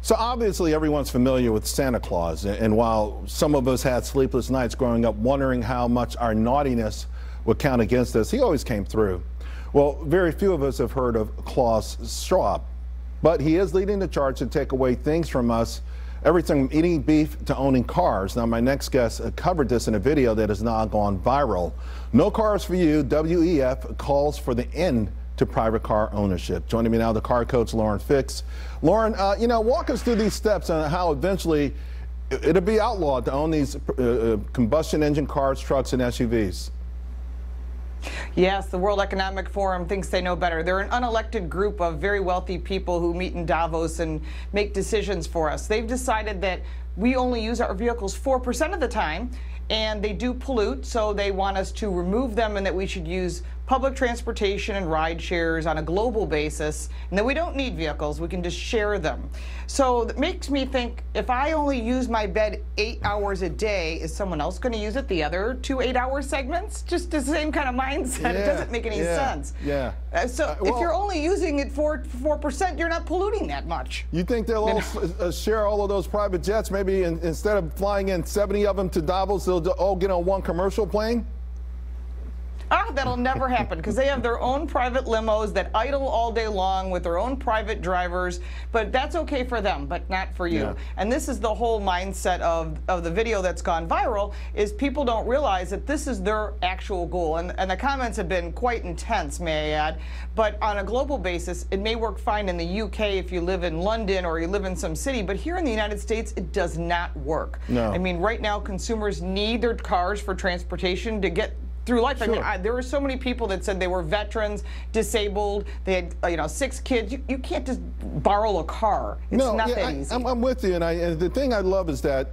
So obviously everyone's familiar with Santa Claus, and while some of us had sleepless nights growing up wondering how much our naughtiness would count against us, he always came through. Well, very few of us have heard of Klaus Schwab, but he is leading the charge to take away things from us, everything from eating beef to owning cars. Now, my next guest covered this in a video that has now gone viral. No Cars for You, WEF calls for the end to private car ownership. Joining me now, the car coach, Lauren Fix. Lauren, walk us through these steps and how eventually it'll be outlawed to own these combustion engine cars, trucks, and SUVs. Yes, the World Economic Forum thinks they know better. They're an unelected group of very wealthy people who meet in Davos and make decisions for us. They've decided that we only use our vehicles 4% of the time, and they do pollute, so they want us to remove them and that we should use public transportation and ride shares on a global basis, and that we don't need vehicles, we can just share them. So that makes me think, if I only use my bed 8 hours a day, is someone else going to use it the other 2 8-hour segments? Just the same kind of mindset. It doesn't make any sense. Yeah. So if you're only using it for 4%, you're not polluting that much. You think they'll all share all of those private jets? Maybe instead of flying in 70 of them to Davos, they'll all get on one commercial plane? That'll never happen because they have their own private limos that idle all day long with their own private drivers, but that's okay for them, but not for you. Yeah. And this is the whole mindset of the video that's gone viral, is people don't realize that this is their actual goal. And the comments have been quite intense, may I add, but on a global basis, it may work fine in the UK if you live in London or you live in some city, but here in the United States, it does not work. No. I mean, right now, consumers need their cars for transportation to get through life. Sure. I mean, there were so many people that said they were veterans, disabled, they had 6 kids. You can't just borrow a car. It's not that easy. I'm with you, and the thing I love is that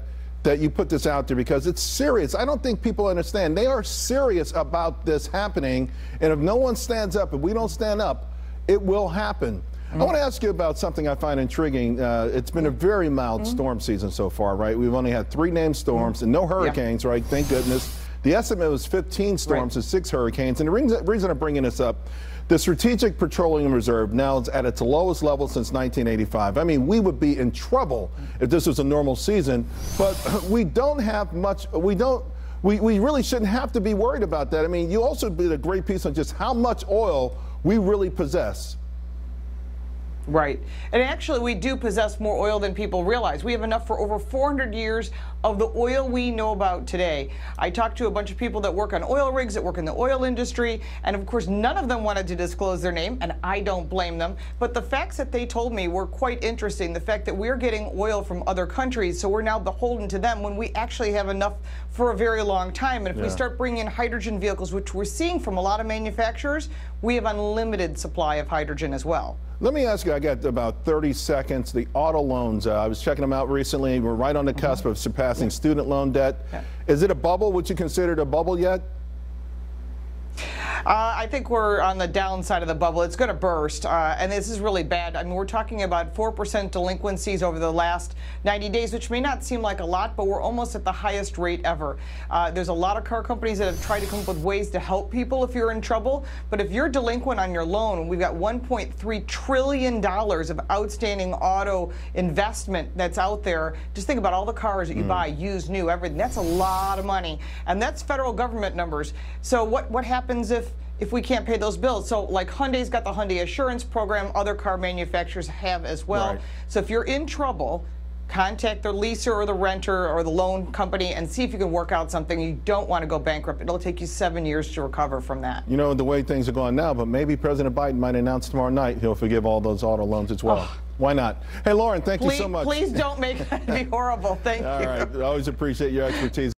you put this out there because it's serious. I don't think people understand. They are serious about this happening, and if no one stands up, if we don't stand up, it will happen. I want to ask you about something I find intriguing. It's been a very mild storm season so far, right? We've only had 3 named storms and no hurricanes, right? Thank goodness. The estimate was 15 storms and 6 hurricanes. And the reason I'm bringing this up, the Strategic Petroleum Reserve now is at its lowest level since 1985. I mean, we would be in trouble if this was a normal season, but we don't have much, we really shouldn't have to be worried about that. I mean, you also did a great piece on just how much oil we really possess. Right. And actually, we do possess more oil than people realize. We have enough for over 400 years of the oil we know about today. I talked to a bunch of people that work on oil rigs, that work in the oil industry, and of course, none of them wanted to disclose their name, and I don't blame them. But the facts that they told me were quite interesting. The fact that we're getting oil from other countries, so we're now beholden to them when we actually have enough for a very long time. And if we start bringing in hydrogen vehicles, which we're seeing from a lot of manufacturers, we have unlimited supply of hydrogen as well. Let me ask you, I got about 30 seconds. The auto loans, I was checking them out recently. We're right on the cusp of surpassing student loan debt. Is it a bubble? Would you consider it a bubble yet? I think we're on the downside of the bubble. It's going to burst, and this is really bad. I mean, we're talking about 4% delinquencies over the last 90 days, which may not seem like a lot, but we're almost at the highest rate ever. There's a lot of car companies that have tried to come up with ways to help people if you're in trouble, but if you're delinquent on your loan, we've got $1.3 trillion of outstanding auto investment that's out there. Just think about all the cars that you buy, used, new, everything. That's a lot of money, and that's federal government numbers. So what happens if we can't pay those bills? So like Hyundai's got the Hyundai Assurance Program, other car manufacturers have as well. Right. So if you're in trouble, contact the leaser or the renter or the loan company and see if you can work out something. You don't want to go bankrupt. It'll take you 7 years to recover from that. You know, the way things are going now, but maybe President Biden might announce tomorrow night he'll forgive all those auto loans as well. Why not? Hey, Lauren, thank you so much. Please don't make that be horrible. Thank you. All right. I always appreciate your expertise.